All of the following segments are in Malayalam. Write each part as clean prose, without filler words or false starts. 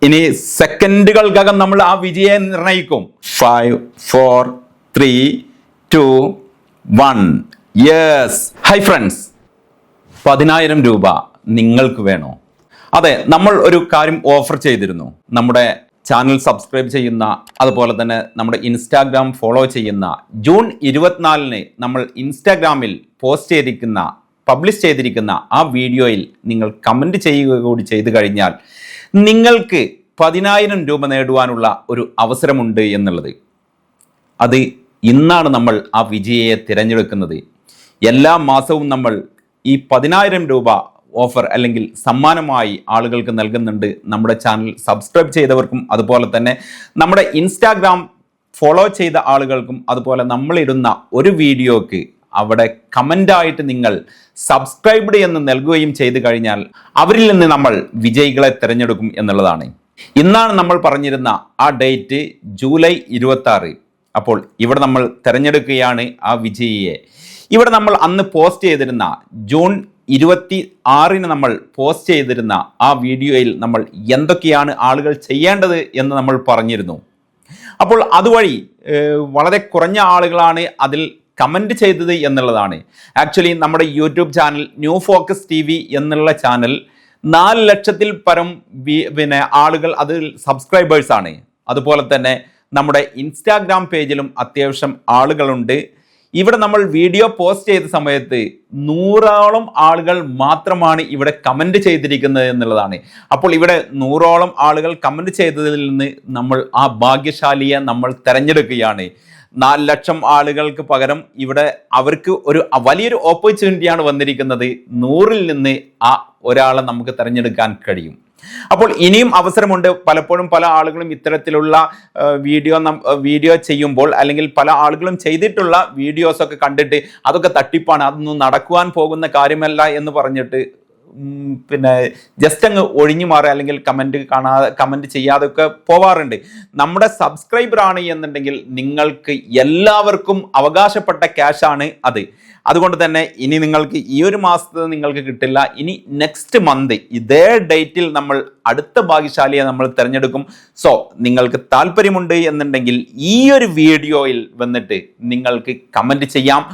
ഇനി സെക്കൻഡുകൾക്കകം നമ്മൾ ആ വിജയം നിർണയിക്കും. 5 4 3 2 1. യെസ്. ഹൈ ഫ്രണ്ട്സ്, 10,000 രൂപ നിങ്ങൾക്ക് വേണോ? അതെ, നമ്മൾ ഒരു കാര്യം ഓഫർ ചെയ്തിരുന്നു. നമ്മുടെ ചാനൽ സബ്സ്ക്രൈബ് ചെയ്യുന്ന, അതുപോലെ തന്നെ നമ്മുടെ ഇൻസ്റ്റാഗ്രാം ഫോളോ ചെയ്യുന്ന, ജൂൺ 24-ന് നമ്മൾ ഇൻസ്റ്റാഗ്രാമിൽ പബ്ലിഷ് ചെയ്തിരിക്കുന്ന ആ വീഡിയോയിൽ നിങ്ങൾ കമൻറ്റ് ചെയ്യുക കൂടി ചെയ്തു കഴിഞ്ഞാൽ നിങ്ങൾക്ക് 10,000 രൂപ നേടുവാനുള്ള ഒരു അവസരമുണ്ട് എന്നുള്ളത്. അത് ഇന്നാണ് നമ്മൾ ആ വിജയിയെ തിരഞ്ഞെടുക്കുന്നത്. എല്ലാ മാസവും നമ്മൾ ഈ 10,000 രൂപ ഓഫർ അല്ലെങ്കിൽ സമ്മാനമായി ആളുകൾക്ക് നൽകുന്നുണ്ട്. നമ്മുടെ ചാനൽ സബ്സ്ക്രൈബ് ചെയ്തവർക്കും, അതുപോലെ തന്നെ നമ്മുടെ ഇൻസ്റ്റാഗ്രാം ഫോളോ ചെയ്ത ആളുകൾക്കും, അതുപോലെ നമ്മളിടുന്ന ഒരു വീഡിയോക്ക് അവിടെ കമൻ്റായിട്ട് നിങ്ങൾ സബ്സ്ക്രൈബ്ഡ് എന്ന് നൽകുകയും ചെയ്തു കഴിഞ്ഞാൽ അവരിൽ നിന്ന് നമ്മൾ വിജയികളെ തിരഞ്ഞെടുക്കും എന്നുള്ളതാണ്. ഇന്നാണ് നമ്മൾ പറഞ്ഞിരുന്ന ആ ഡേറ്റ് ജൂലൈ 26. അപ്പോൾ ഇവിടെ നമ്മൾ തിരഞ്ഞെടുക്കുകയാണ് ആ വിജയിയെ. ഇവിടെ നമ്മൾ അന്ന് പോസ്റ്റ് ചെയ്തിരുന്ന ജൂൺ 26-ന് നമ്മൾ പോസ്റ്റ് ചെയ്തിരുന്ന ആ വീഡിയോയിൽ നമ്മൾ എന്തൊക്കെയാണ് ആളുകൾ ചെയ്യേണ്ടത് എന്ന് നമ്മൾ പറഞ്ഞിരുന്നു. അപ്പോൾ അതുവഴി വളരെ കുറഞ്ഞ ആളുകളാണ് അതിൽ കമൻറ്റ് ചെയ്തത് എന്നുള്ളതാണ്. ആക്ച്വലി നമ്മുടെ YouTube channel new focus TV എന്നുള്ള ചാനൽ 4 ലക്ഷത്തിൽ പരം ആളുകൾ അതിൽ സബ്സ്ക്രൈബേഴ്സാണ്. അതുപോലെ തന്നെ നമ്മുടെ ഇൻസ്റ്റാഗ്രാം പേജിലും അത്യാവശ്യം ആളുകളുണ്ട്. ഇവിടെ നമ്മൾ വീഡിയോ പോസ്റ്റ് ചെയ്ത സമയത്ത് 100ഓളം ആളുകൾ മാത്രമാണ് ഇവിടെ കമൻറ്റ് ചെയ്തിരിക്കുന്നത് എന്നുള്ളതാണ്. അപ്പോൾ ഇവിടെ 100ഓളം ആളുകൾ കമൻറ്റ് ചെയ്തതിൽ നിന്ന് നമ്മൾ ആ ഭാഗ്യശാലിയെ നമ്മൾ തിരഞ്ഞെടുക്കുകയാണ്. 4 ലക്ഷം ആളുകൾക്ക് പകരം ഇവിടെ അവർക്ക് ഒരു വലിയൊരു ഓപ്പർച്യൂണിറ്റിയാണ് വന്നിരിക്കുന്നത്. 100-ൽ നിന്ന് ആ ഒരാളെ നമുക്ക് തിരഞ്ഞെടുക്കാൻ കഴിയും. അപ്പോൾ ഇനിയും അവസരമുണ്ട്. പലപ്പോഴും പല ആളുകളും ഇത്തരത്തിലുള്ള വീഡിയോ ചെയ്യുമ്പോൾ, അല്ലെങ്കിൽ പല ആളുകളും ചെയ്തിട്ടുള്ള വീഡിയോസൊക്കെ കണ്ടിട്ട് അതൊക്കെ തട്ടിപ്പാണ്, അതൊന്നും നടക്കുവാൻ പോകുന്ന കാര്യമല്ല എന്ന് പറഞ്ഞിട്ട് ജസ്റ്റ് അങ്ങ് ഒഴിഞ്ഞു മാറുക, അല്ലെങ്കിൽ കമൻറ്റ് ചെയ്യാതൊക്കെ പോവാറുണ്ട്. നമ്മുടെ സബ്സ്ക്രൈബർ ആണ് എന്നുണ്ടെങ്കിൽ നിങ്ങൾക്ക് എല്ലാവർക്കും അവകാശപ്പെട്ട ക്യാഷാണ് അത്. അതുകൊണ്ട് തന്നെ ഇനി നിങ്ങൾക്ക് ഈ ഒരു മാസത്തെ നിങ്ങൾക്ക് കിട്ടില്ല. ഇനി നെക്സ്റ്റ് മന്ത് ഇതേ ഡേറ്റിൽ നമ്മൾ അടുത്ത ഭാഗ്യശാലിയെ നമ്മൾ തിരഞ്ഞെടുക്കും. സോ നിങ്ങൾക്ക് താല്പര്യമുണ്ട് എന്നുണ്ടെങ്കിൽ ഈ ഒരു വീഡിയോയിൽ വന്നിട്ട് നിങ്ങൾക്ക് കമൻറ്റ് ചെയ്യാം.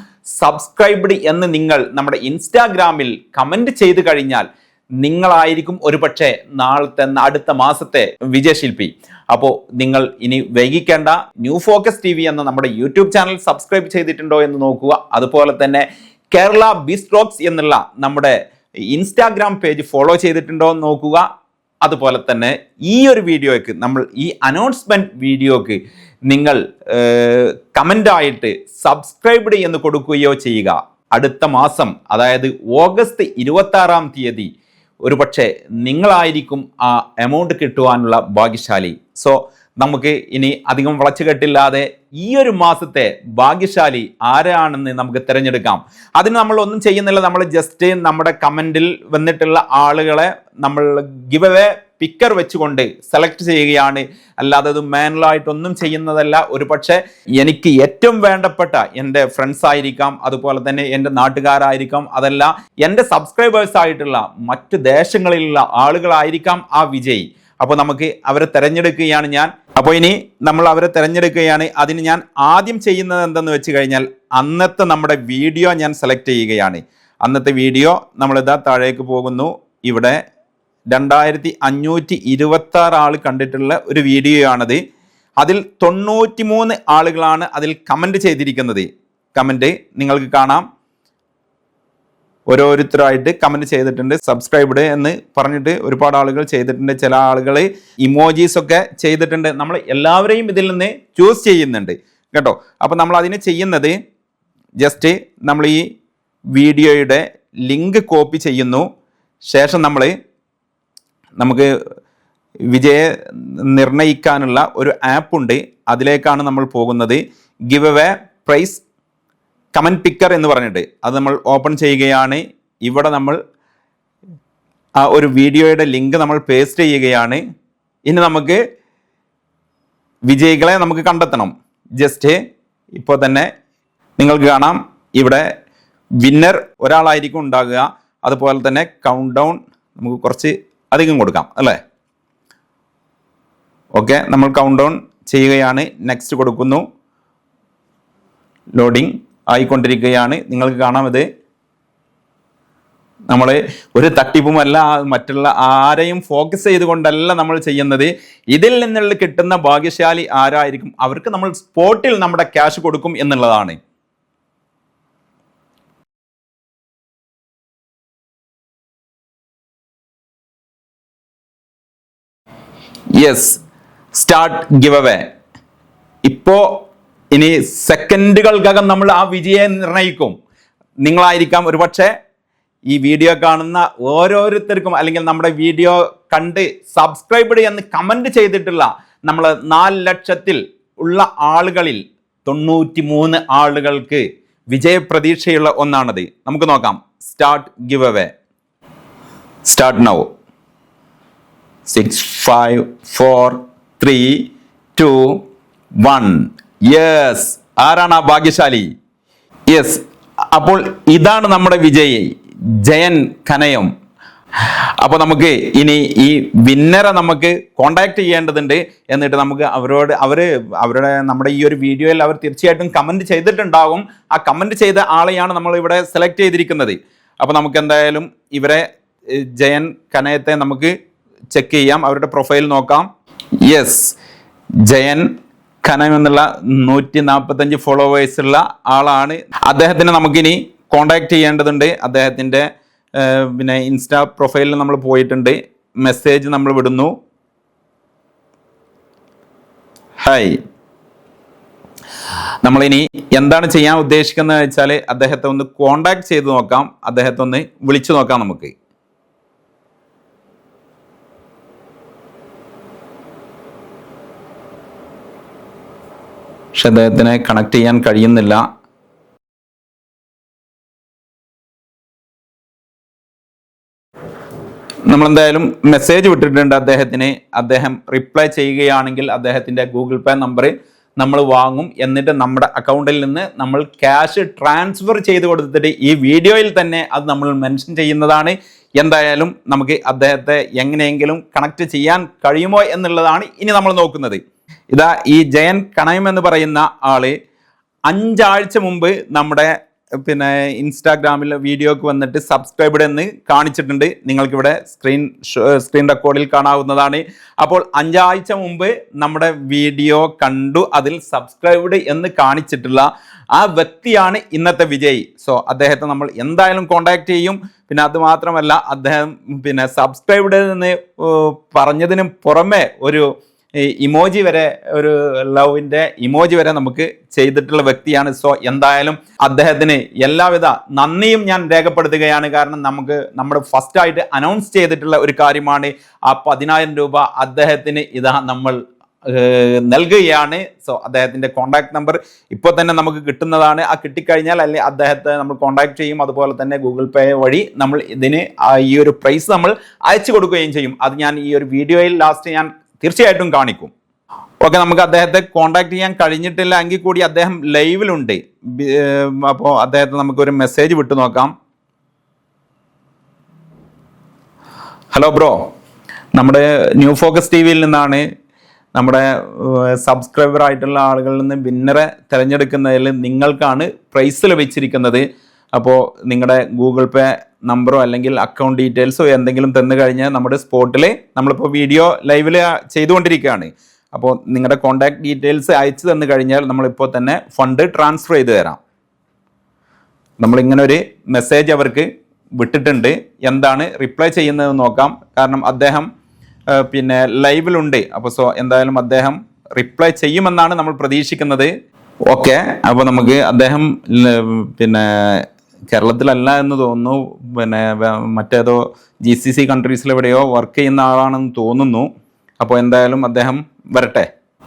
സബ്സ്ക്രൈബ്ഡ് എന്ന് നിങ്ങൾ നമ്മുടെ ഇൻസ്റ്റാഗ്രാമിൽ കമൻറ്റ് ചെയ്ത് കഴിഞ്ഞാൽ നിങ്ങളായിരിക്കും ഒരുപക്ഷെ നാളത്തെ അടുത്ത മാസത്തെ വിജയശില്പി. അപ്പോൾ നിങ്ങൾ ഇനി വൈകിക്കേണ്ട. ന്യൂ ഫോക്കസ് TV എന്ന നമ്മുടെ യൂട്യൂബ് ചാനൽ സബ്സ്ക്രൈബ് ചെയ്തിട്ടുണ്ടോ എന്ന് നോക്കുക. അതുപോലെ തന്നെ കേരള ബിസ്ട്രോക്സ് എന്നുള്ള നമ്മുടെ ഇൻസ്റ്റാഗ്രാം പേജ് ഫോളോ ചെയ്തിട്ടുണ്ടോ എന്ന് നോക്കുക. അതുപോലെ തന്നെ ഈ ഒരു വീഡിയോയ്ക്ക്, നമ്മൾ ഈ അനൗൺസ്മെന്റ് വീഡിയോക്ക് നിങ്ങൾ കമൻ്റായിട്ട് സബ്സ്ക്രൈബ്ഡ് എന്ന് കൊടുക്കുകയോ ചെയ്യുക. അടുത്ത മാസം, അതായത് ഓഗസ്റ്റ് 26-ാം തീയതി ഒരു പക്ഷേ നിങ്ങളായിരിക്കും ആ എമൗണ്ട് കിട്ടുവാനുള്ള ഭാഗ്യശാലി. സോ നമുക്ക് ഇനി അധികം വളച്ചുകെട്ടില്ലാതെ ഈ ഒരു മാസത്തെ ഭാഗ്യശാലി ആരാണെന്ന് നമുക്ക് തിരഞ്ഞെടുക്കാം. അതിന് നമ്മൾ ഒന്നും ചെയ്യുന്നില്ല. നമ്മൾ ജസ്റ്റ് നമ്മുടെ കമൻറ്റിൽ വന്നിട്ടുള്ള ആളുകളെ നമ്മൾ ഗിവ് അവേ പിക്കർ വെച്ചുകൊണ്ട് സെലക്ട് ചെയ്യുകയാണ്. അല്ലാതെ അത് മാനുവലായിട്ടൊന്നും ചെയ്യുന്നതല്ല. ഒരു പക്ഷേ എനിക്ക് ഏറ്റവും വേണ്ടപ്പെട്ട എൻ്റെ ഫ്രണ്ട്സ് ആയിരിക്കാം, അതുപോലെ തന്നെ എൻ്റെ നാട്ടുകാരായിരിക്കാം, അതല്ല എൻ്റെ സബ്സ്ക്രൈബേഴ്സ് ആയിട്ടുള്ള മറ്റ് ദേശങ്ങളിലുള്ള ആളുകളായിരിക്കാം ആ വിജയി. അപ്പോൾ നമുക്ക് അവരെ തിരഞ്ഞെടുക്കുകയാണ് ഞാൻ. അപ്പോൾ ഇനി നമ്മൾ അവരെ തിരഞ്ഞെടുക്കുകയാണ്. അതിന് ഞാൻ ആദ്യം ചെയ്യുന്നത് എന്തെന്ന് വെച്ച് കഴിഞ്ഞാൽ അന്നത്തെ നമ്മുടെ വീഡിയോ ഞാൻ സെലക്ട് ചെയ്യുകയാണ്. അന്നത്തെ വീഡിയോ നമ്മളിതാ താഴേക്ക് പോകുന്നു. ഇവിടെ 2526 ആൾ കണ്ടിട്ടുള്ള ഒരു വീഡിയോ ആണത്. അതിൽ 93 ആളുകളാണ് അതിൽ കമൻറ്റ് ചെയ്തിരിക്കുന്നത്. കമൻറ്റ് നിങ്ങൾക്ക് കാണാം. ഓരോരുത്തരായിട്ട് കമൻറ്റ് ചെയ്തിട്ടുണ്ട്. സബ്സ്ക്രൈബ്ഡ് എന്ന് പറഞ്ഞിട്ട് ഒരുപാട് ആളുകൾ ചെയ്തിട്ടുണ്ട്. ചില ആളുകൾ ഇമോജീസ് ഒക്കെ ചെയ്തിട്ടുണ്ട്. നമ്മൾ എല്ലാവരെയും ഇതിൽ നിന്ന് ചൂസ് ചെയ്യുന്നുണ്ട് കേട്ടോ. അപ്പോൾ നമ്മൾ അതിന് ചെയ്യുന്നത് ജസ്റ്റ് നമ്മൾ ഈ വീഡിയോയുടെ ലിങ്ക് കോപ്പി ചെയ്യുന്നു. ശേഷം നമുക്ക് വിജയെ നിർണയിക്കാനുള്ള ഒരു ആപ്പ് ഉണ്ട്. അതിലേക്കാണ് നമ്മൾ പോകുന്നത്. Give away prize comment picker എന്ന് പറഞ്ഞിട്ട് അത് നമ്മൾ ഓപ്പൺ ചെയ്യുകയാണ്. ഇവിടെ നമ്മൾ ആ ഒരു വീഡിയോയുടെ ലിങ്ക് നമ്മൾ പേസ്റ്റ് ചെയ്യുകയാണ്. ഇനി നമുക്ക് വിജയികളെ നമുക്ക് കണ്ടെത്തണം. ജസ്റ്റ് ഇപ്പോൾ തന്നെ നിങ്ങൾക്ക് കാണാം, ഇവിടെ വിന്നർ ഒരാളായിരിക്കും ഉണ്ടാകുക. അതുപോലെ തന്നെ കൗണ്ട് ഡൗൺ നമുക്ക് കുറച്ച് അധികം കൊടുക്കാം അല്ലേ. ഓക്കെ, നമ്മൾ കൗണ്ട് ഡൗൺ ചെയ്യുകയാണ്. നെക്സ്റ്റ് കൊടുക്കുന്നു. ലോഡിങ് ആയിക്കൊണ്ടിരിക്കുകയാണ്. നിങ്ങൾക്ക് കാണാം, ഇത് നമ്മൾ ഒരു തട്ടിപ്പുമല്ല, മറ്റുള്ള ആരെയും ഫോക്കസ് ചെയ്തുകൊണ്ടല്ല നമ്മൾ ചെയ്യുന്നത്. ഇതിൽ നിന്നുള്ള കിട്ടുന്ന ഭാഗ്യശാലി ആരായിരിക്കും, അവർക്ക് നമ്മൾ സ്പോട്ടിൽ നമ്മുടെ ക്യാഷ് കൊടുക്കും എന്നുള്ളതാണ്. Yes, start give away. ഇപ്പോ ഇനി സെക്കൻഡുകൾക്കകം നമ്മൾ ആ വിജയം നിർണയിക്കും. നിങ്ങളായിരിക്കാം ഒരുപക്ഷെ ഈ വീഡിയോ കാണുന്ന ഓരോരുത്തർക്കും, അല്ലെങ്കിൽ നമ്മുടെ വീഡിയോ കണ്ട് സബ്സ്ക്രൈബ് എന്ന് കമന്റ് ചെയ്തിട്ടുള്ള നമ്മൾ 4 ലക്ഷത്തിൽ ഉള്ള ആളുകളിൽ 93 ആളുകൾക്ക് വിജയപ്രതീക്ഷയുള്ള ഒന്നാണത്. നമുക്ക് നോക്കാം. Start give away. Start now. 6 5 4 3 2 1. Yes, ആരാണ് ആ ഭാഗ്യശാലി? യെസ്, അപ്പോൾ ഇതാണ് നമ്മുടെ വിജയി, ജയൻ കനയം. അപ്പോൾ നമുക്ക് ഇനി ഈ വിന്നറെ നമുക്ക് കോണ്ടാക്ട് ചെയ്യേണ്ടതുണ്ട്. എന്നിട്ട് നമുക്ക് അവരുടെ നമ്മുടെ ഈ ഒരു വീഡിയോയിൽ അവർ തീർച്ചയായിട്ടും കമന്റ് ചെയ്തിട്ടുണ്ടാകും. ആ കമന്റ് ചെയ്ത ആളെയാണ് നമ്മൾ ഇവിടെ സെലക്ട് ചെയ്തിരിക്കുന്നത്. അപ്പോൾ നമുക്ക് എന്തായാലും ഇവരെ ജയൻ കനയത്തെ നമുക്ക് ചെക്ക് ചെയ്യാം, അവരുടെ പ്രൊഫൈൽ നോക്കാം. യെസ്, ജയൻ കനയം എന്നുള്ള 145 ഫോളോവേഴ്സ് ഉള്ള ആളാണ്. അദ്ദേഹത്തിന് നമുക്കിനി കോണ്ടാക്ട് ചെയ്യേണ്ടതുണ്ട്. അദ്ദേഹത്തിൻ്റെ പിന്നെ ഇൻസ്റ്റാ പ്രൊഫൈലിൽ നമ്മൾ പോയിട്ടുണ്ട്. മെസ്സേജ് നമ്മൾ വിടുന്നു. ഹായ്. നമ്മളിനി എന്താണ് ചെയ്യാൻ ഉദ്ദേശിക്കുന്നത് വെച്ചാൽ അദ്ദേഹത്തെ ഒന്ന് കോണ്ടാക്ട് ചെയ്ത് നോക്കാം, അദ്ദേഹത്തെ ഒന്ന് വിളിച്ചു നോക്കാം നമുക്ക്. പക്ഷെ അദ്ദേഹത്തിനെ കണക്ട് ചെയ്യാൻ കഴിയുന്നില്ല. നമ്മളെന്തായാലും മെസ്സേജ് വിട്ടിട്ടുണ്ട് അദ്ദേഹത്തിന്. അദ്ദേഹം റിപ്ലൈ ചെയ്യുകയാണെങ്കിൽ അദ്ദേഹത്തിൻ്റെ ഗൂഗിൾ പേ നമ്പർ നമ്മൾ വാങ്ങും. എന്നിട്ട് നമ്മുടെ അക്കൗണ്ടിൽ നിന്ന് നമ്മൾ ക്യാഷ് ട്രാൻസ്ഫർ ചെയ്ത് കൊടുത്തിട്ട് ഈ വീഡിയോയിൽ തന്നെ അത് നമ്മൾ മെൻഷൻ ചെയ്യുന്നതാണ്. എന്തായാലും നമുക്ക് അദ്ദേഹത്തെ എങ്ങനെയെങ്കിലും കണക്ട് ചെയ്യാൻ കഴിയുമോ എന്നുള്ളതാണ് ഇനി നമ്മൾ നോക്കുന്നത്. ഇതാ ഈ ജയൻ കണയം എന്ന് പറയുന്ന ആള് 5 ആഴ്ച മുമ്പ് നമ്മുടെ പിന്നെ ഇൻസ്റ്റാഗ്രാമിൽ വീഡിയോക്ക് വന്നിട്ട് സബ്സ്ക്രൈബ്ഡ് എന്ന് കാണിച്ചിട്ടുണ്ട്. നിങ്ങൾക്കിവിടെ സ്ക്രീൻ റെക്കോർഡിൽ കാണാവുന്നതാണ്. അപ്പോൾ 5 ആഴ്ച മുമ്പ് നമ്മുടെ വീഡിയോ കണ്ടു, അതിൽ സബ്സ്ക്രൈബ്ഡ് എന്ന് കാണിച്ചിട്ടുള്ള ആ വ്യക്തിയാണ് ഇന്നത്തെ വിജയി. സോ അദ്ദേഹത്തെ നമ്മൾ എന്തായാലും കോണ്ടാക്ട് ചെയ്യും. പിന്നെ അത് മാത്രമല്ല, അദ്ദേഹം പിന്നെ സബ്സ്ക്രൈബ്ഡ് എന്ന് പറഞ്ഞതിന് പുറമെ ഒരു ഇമോജി വരെ, ഒരു ലവിൻ്റെ ഇമോജി വരെ നമുക്ക് ചെയ്തിട്ടുള്ള വ്യക്തിയാണ്. സോ എന്തായാലും അദ്ദേഹത്തിന് എല്ലാവിധ നന്ദിയും ഞാൻ രേഖപ്പെടുത്തുകയാണ്. കാരണം നമ്മുടെ ഫസ്റ്റ് ആയിട്ട് അനൗൺസ് ചെയ്തിട്ടുള്ള ഒരു കാര്യമാണ്. ആ 10,000 രൂപ അദ്ദേഹത്തിന് ഇതാ നമ്മൾ നൽകുകയാണ്. സോ അദ്ദേഹത്തിൻ്റെ കോൺടാക്ട് നമ്പർ ഇപ്പോൾ തന്നെ നമുക്ക് കിട്ടുന്നതാണ്. ആ കിട്ടിക്കഴിഞ്ഞാൽ അല്ലെങ്കിൽ അദ്ദേഹത്തെ നമ്മൾ കോൺടാക്ട് ചെയ്യും. അതുപോലെ തന്നെ ഗൂഗിൾ പേ വഴി നമ്മൾ ഇതിന് ഈ ഒരു പ്രൈസ് നമ്മൾ അയച്ചു കൊടുക്കുകയും ചെയ്യും. അത് ഞാൻ ഈ ഒരു വീഡിയോയിൽ ലാസ്റ്റ് ഞാൻ തീർച്ചയായിട്ടും കാണിക്കും. ഓക്കെ, നമുക്ക് അദ്ദേഹത്തെ കോണ്ടാക്ട് ചെയ്യാൻ കഴിഞ്ഞിട്ടില്ല എങ്കിൽ കൂടി അദ്ദേഹം ലൈവിലുണ്ട്. അപ്പോൾ അദ്ദേഹത്തെ നമുക്കൊരു മെസ്സേജ് വിട്ടു നോക്കാം. ഹലോ ബ്രോ, നമ്മുടെ ന്യൂ ഫോക്കസ് ടി വിയിൽ നിന്നാണ്. നമ്മുടെ സബ്സ്ക്രൈബർ ആയിട്ടുള്ള ആളുകളിൽ നിന്ന് വിന്നറെ തിരഞ്ഞെടുക്കുന്നതിൽ നിങ്ങൾക്കാണ് പ്രൈസ് ലഭിച്ചിരിക്കുന്നത്. അപ്പോൾ നിങ്ങളുടെ ഗൂഗിൾ പേ നമ്പറോ അല്ലെങ്കിൽ അക്കൗണ്ട് ഡീറ്റെയിൽസോ എന്തെങ്കിലും തന്നു കഴിഞ്ഞാൽ നമ്മുടെ സ്പോട്ടിൽ, നമ്മളിപ്പോൾ വീഡിയോ ലൈവിൽ ചെയ്തുകൊണ്ടിരിക്കുകയാണ്, അപ്പോൾ നിങ്ങളുടെ കോൺടാക്ട് ഡീറ്റെയിൽസ് അയച്ചു തന്നു കഴിഞ്ഞാൽ നമ്മളിപ്പോൾ തന്നെ ഫണ്ട് ട്രാൻസ്ഫർ ചെയ്ത് തരാം. നമ്മളിങ്ങനെ ഒരു മെസ്സേജ് അവർക്ക് വിട്ടിട്ടുണ്ട്. എന്താണ് റിപ്ലൈ ചെയ്യുന്നത് നോക്കാം. കാരണം അദ്ദേഹം പിന്നെ ലൈവിലുണ്ട്. അപ്പോൾ സോ എന്തായാലും അദ്ദേഹം റിപ്ലൈ ചെയ്യുമെന്നാണ് നമ്മൾ പ്രതീക്ഷിക്കുന്നത്. ഓക്കെ, അപ്പോൾ നമുക്ക് അദ്ദേഹം പിന്നെ കേരളത്തിലല്ല എന്ന് തോന്നുന്നു, പിന്നെ മറ്റേതോ GCC കൺട്രീസിലെവിടെയോ വർക്ക് ചെയ്യുന്ന ആളാണെന്ന് തോന്നുന്നു. അപ്പോൾ എന്തായാലും അദ്ദേഹം വരട്ടെ.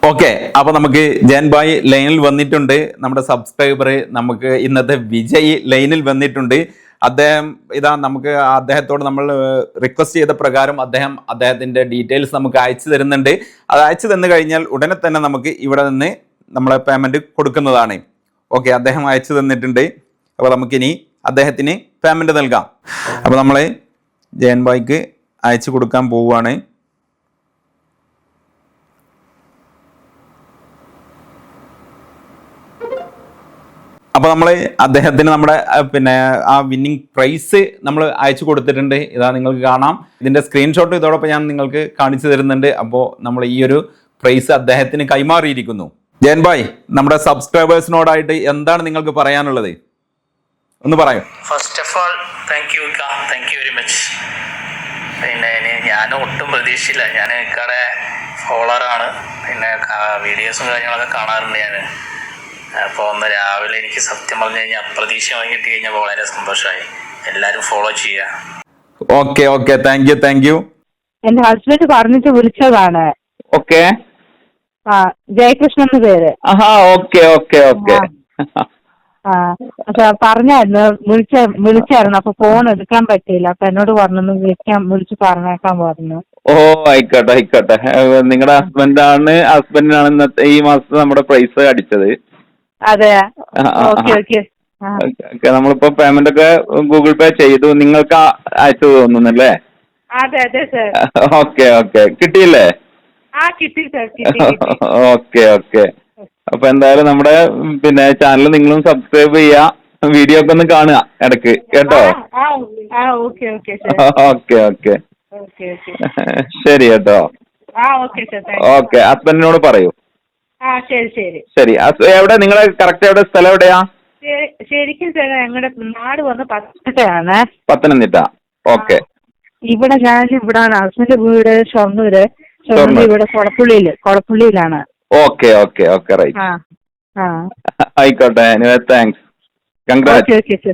ഓക്കെ, അപ്പോൾ നമുക്ക് ജയൻ ഭായ് ലൈനിൽ വന്നിട്ടുണ്ട്. നമ്മുടെ സബ്സ്ക്രൈബർ, നമുക്ക് ഇന്നത്തെ വിജയ് ലൈനിൽ വന്നിട്ടുണ്ട്. അദ്ദേഹം ഇതാ നമുക്ക് അദ്ദേഹത്തോട് നമ്മൾ റിക്വസ്റ്റ് ചെയ്ത പ്രകാരം അദ്ദേഹത്തിൻ്റെ ഡീറ്റെയിൽസ് നമുക്ക് അയച്ചു തരുന്നുണ്ട്. അത് അയച്ചു തന്നു കഴിഞ്ഞാൽ ഉടനെ തന്നെ നമുക്ക് ഇവിടെ നിന്ന് നമ്മളെ പേയ്മെൻറ്റ് കൊടുക്കുന്നതാണ്. ഓക്കെ, അദ്ദേഹം അയച്ചു തന്നിട്ടുണ്ട്. അപ്പോൾ നമുക്കിനി അദ്ദേഹത്തിന് പേയ്മെൻറ്റ് നൽകാം. അപ്പോൾ നമ്മൾ ജയൻ ഭായ്ക്ക് അയച്ചു കൊടുക്കാൻ പോവുകയാണ്. അപ്പോൾ നമ്മൾ അദ്ദേഹത്തിന് നമ്മുടെ പിന്നെ ആ വിന്നിംഗ് പ്രൈസ് നമ്മൾ അയച്ചു കൊടുത്തിട്ടുണ്ട്. ഇതാ നിങ്ങൾക്ക് കാണാം. ഇതിന്റെ സ്ക്രീൻഷോട്ട് ഇതോടൊപ്പം ഞാൻ നിങ്ങൾക്ക് കാണിച്ചു തരുന്നുണ്ട്. അപ്പോൾ നമ്മൾ ഈ ഒരു പ്രൈസ് അദ്ദേഹത്തിന് കൈമാറിയിരിക്കുന്നു. ജയൻ ഭായ്, നമ്മുടെ സബ്സ്ക്രൈബേഴ്സിനോടായിട്ട് എന്താണ് നിങ്ങൾക്ക് പറയാനുള്ളത്? ഒന്ന് പറയൂ. First of all thank you very much. പിന്നെ ഞാൻ ഒട്ടും പ്രതീക്ഷയില്ല. ഞാൻ ഇക്കാടെ ഫോളോവറാണ്. പിന്നെ വീഡിയോസും കാര്യങ്ങളൊക്കെ കാണാറുണ്ട് ഞാൻ. അപ്പോൾ ഒന്ന് രാവിലെ എനിക്ക് സത്യം പറഞ്ഞു കഴിഞ്ഞാൽ അപ്രതീക്ഷിതമായി കിട്ടി കഴിഞ്ഞപ്പോൾ വളരെ സന്തോഷമായി. എല്ലാവരും ഫോളോ ചെയ്യുക. Okay thank U. എന്റെ ഹസ്ബൻഡ് പറഞ്ഞിട്ട് വിളിച്ചതാണ്. ഓക്കെ. ജയകൃഷ്ണൻ പേര്. ഓക്കെ. പറഞ്ഞായിരുന്നു, വിളിച്ചായിരുന്നു. അപ്പൊ ഫോൺ എടുക്കാൻ പറ്റിയില്ല. അപ്പൊ എന്നോട് പറഞ്ഞു വിളിച്ച് പറഞ്ഞേക്കാൻ പറഞ്ഞു. ആയിക്കോട്ടെ. നിങ്ങളുടെ ഹസ്ബൻഡിനാണ് ഇന്നത്തെ ഈ മാസത്തെ നമ്മുടെ പ്രൈസ് അടിച്ചത്. അതെ. ഓക്കെ. നമ്മളിപ്പോ പേയ്മെന്റ് ഒക്കെ ഗൂഗിൾ പേ ചെയ്തു. നിങ്ങൾക്ക് അയച്ചു തോന്നുന്നല്ലേ? അതെ സർ. ഓക്കെ. കിട്ടിയില്ലേ? കിട്ടി സർ. ഓക്കെ. അപ്പൊ എന്തായാലും നമ്മുടെ പിന്നെ ചാനൽ നിങ്ങളും സബ്സ്ക്രൈബ് ചെയ്യാ, വീഡിയോ ഒക്കെ ഒന്ന് കാണുക ഇടയ്ക്ക് കേട്ടോ. ഓക്കെ. ശരി കേട്ടോ. ഓക്കെ. ഹസ്ബൻഡിനോട് പറയൂ. ശരി. എവിടെ നിങ്ങളെ കറക്റ്റ് എവിടെ സ്ഥലം എവിടെയാ? ശരിക്കും ഞങ്ങളുടെ നാട് വന്ന് പത്തനംതിട്ടയാണ്. പത്തനംതിട്ട. ഓക്കെ. ഇവിടെ ഞാനിവിടാണ്. ഹസ്ബൻഡ് വീട് ഷൊർണൂര്. ഇവിടെ കൊളപ്പുള്ളിയിലാണ്. Okay right. ആയിക്കോട്ടെ. Thanks. Congrats.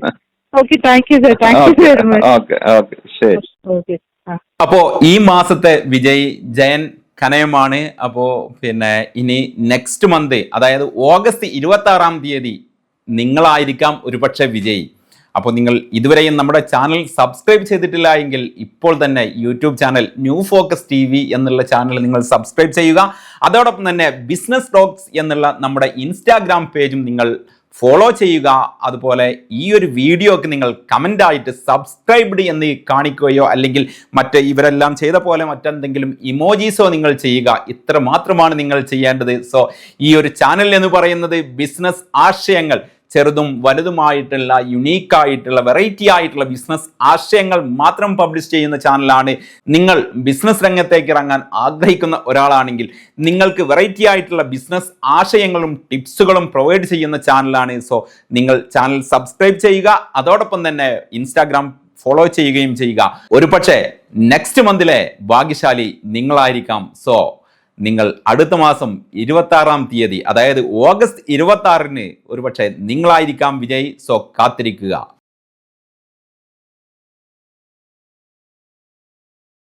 Okay. Thank you sir. Very much. Okay. ശരി. അപ്പോ ഈ മാസത്തെ വിജയ് ജയൻ കനയമാണ്. അപ്പോ പിന്നെ ഇനി നെക്സ്റ്റ് മന്ത്, അതായത് ഓഗസ്റ്റ് 26 നിങ്ങളായിരിക്കാം ഒരുപക്ഷെ വിജയ്. അപ്പോൾ നിങ്ങൾ ഇതുവരെയും നമ്മുടെ ചാനൽ സബ്സ്ക്രൈബ് ചെയ്തിട്ടില്ല എങ്കിൽ ഇപ്പോൾ തന്നെ YouTube channel new focus TV എന്നുള്ള ചാനൽ നിങ്ങൾ സബ്സ്ക്രൈബ് ചെയ്യുക. അതോടൊപ്പം തന്നെ ബിസിനസ് ടോക്സ് എന്നുള്ള നമ്മുടെ ഇൻസ്റ്റാഗ്രാം പേജും നിങ്ങൾ ഫോളോ ചെയ്യുക. അതുപോലെ ഈ ഒരു വീഡിയോക്ക് നിങ്ങൾ കമൻ്റ് ആയിട്ട് സബ്സ്ക്രൈബ്ഡ് എന്ന് കാണിക്കുകയോ അല്ലെങ്കിൽ ഇവരെല്ലാം ചെയ്ത പോലെ മറ്റെന്തെങ്കിലും ഇമോജീസോ നിങ്ങൾ ചെയ്യുക. ഇത്ര മാത്രമാണ് നിങ്ങൾ ചെയ്യേണ്ടത്. സോ ഈ ഒരു ചാനൽ എന്ന് പറയുന്നത് ബിസിനസ് ആശയങ്ങൾ, ചെറുതും വലുതുമായിട്ടുള്ള യുണീക്കായിട്ടുള്ള വെറൈറ്റി ആയിട്ടുള്ള ബിസിനസ് ആശയങ്ങൾ മാത്രം പബ്ലിഷ് ചെയ്യുന്ന ചാനലാണ്. നിങ്ങൾ ബിസിനസ് രംഗത്തേക്ക് ഇറങ്ങാൻ ആഗ്രഹിക്കുന്ന ഒരാളാണെങ്കിൽ നിങ്ങൾക്ക് വെറൈറ്റി ആയിട്ടുള്ള ബിസിനസ് ആശയങ്ങളും ടിപ്സുകളും പ്രൊവൈഡ് ചെയ്യുന്ന ചാനലാണ്. സോ നിങ്ങൾ ചാനൽ സബ്സ്ക്രൈബ് ചെയ്യുക. അതോടൊപ്പം തന്നെ ഇൻസ്റ്റാഗ്രാം ഫോളോ ചെയ്യുകയും ചെയ്യുക. ഒരുപക്ഷെ നെക്സ്റ്റ് മന്തിലെ ഭാഗ്യശാലി നിങ്ങളായിരിക്കാം. സോ നിങ്ങൾ അടുത്ത മാസം 26 അതായത് ഓഗസ്റ്റ് 26 ഒരുപക്ഷെ നിങ്ങളായിരിക്കാം വിജയ്. സോ കാത്തിരിക്കുക.